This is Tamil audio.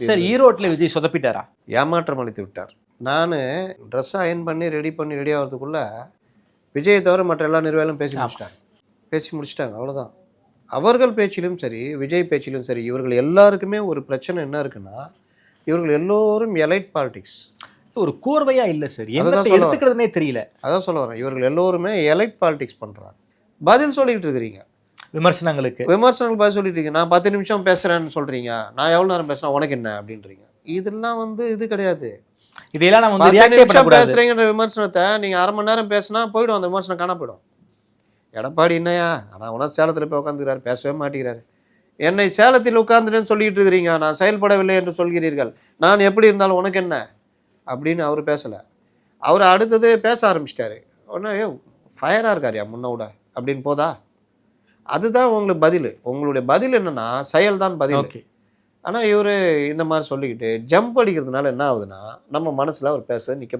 சார் ஈரோட்டில் விஜய் சொதப்பிட்டாரா? ஏமாற்றம் அளித்து விட்டார். நான் ட்ரெஸ் அயன் பண்ணி ரெடி ஆகிறதுக்குள்ள விஜயை தவிர மற்ற எல்லா நிர்வாகிகளும் பேசி முடிச்சிட்டாங்க. அவ்வளோதான். அவர்கள் பேச்சிலும் சரி, விஜய் பேச்சிலும் சரி, இவர்கள் எல்லாருக்குமே ஒரு பிரச்சனை என்ன இருக்குன்னா, இவர்கள் எல்லோரும் எலைட் பாலிடிக்ஸ். ஒரு கோர்வையா இல்லை சார், என்னத்தை எடுத்துக்கிறதுனே தெரியல. அதான் சொல்ல வரேன். இவர்கள் எல்லோருமே எலைட் பாலிடிக்ஸ் பண்ணுறாங்க. பதில் சொல்லிக்கிட்டு இருக்கிறீங்க விமர்சனங்களுக்கு பதில் சொல்லிட்டு இருக்கீங்க. நான் 10 நிமிஷம் பேசுகிறேன்னு சொல்கிறீங்க, நான் எவ்வளோ நேரம் பேசுனா உனக்கு என்ன அப்படின்றீங்க. இதெல்லாம் இது கிடையாது. இதெல்லாம் நம்ம வந்து ரியாக்டே பண்ணக்கூடாது. பேசுகிறீங்கன்ற விமர்சனத்தை நீங்கள் அரை மணி நேரம் பேசினா போய்டும், அந்த விமர்சனம் காண போயிடும். எடப்பாடி என்னையா ஆனால் உனக்கு சேலத்தில் போய் உட்காந்துக்கிறார், பேசவே மாட்டேங்கிறாரு. என்னை சேலத்தில் உட்காந்துட்டேன்னு சொல்லிட்டு இருக்கிறீங்க, நான் செயல்படவில்லை என்று சொல்கிறீர்கள், நான் எப்படி இருந்தாலும் உனக்கு என்ன அப்படின்னு அவர் பேசலை. அவர் அடுத்தது பேச ஆரம்பிச்சிட்டாரு. உடனே ஃபயராக இருக்காரியா முன்னோட அப்படின்னு போதா? அதுதான் உங்களுக்கு பதில். உங்களுடைய பதில் என்னன்னா செயல் தான் பதில். ஆனால் இவர் இந்த மாதிரி சொல்லிக்கிட்டு ஜம்ப் அடிக்கிறதுனால என்ன ஆகுதுன்னா நம்ம மனசில் அவர் பேச நிற்க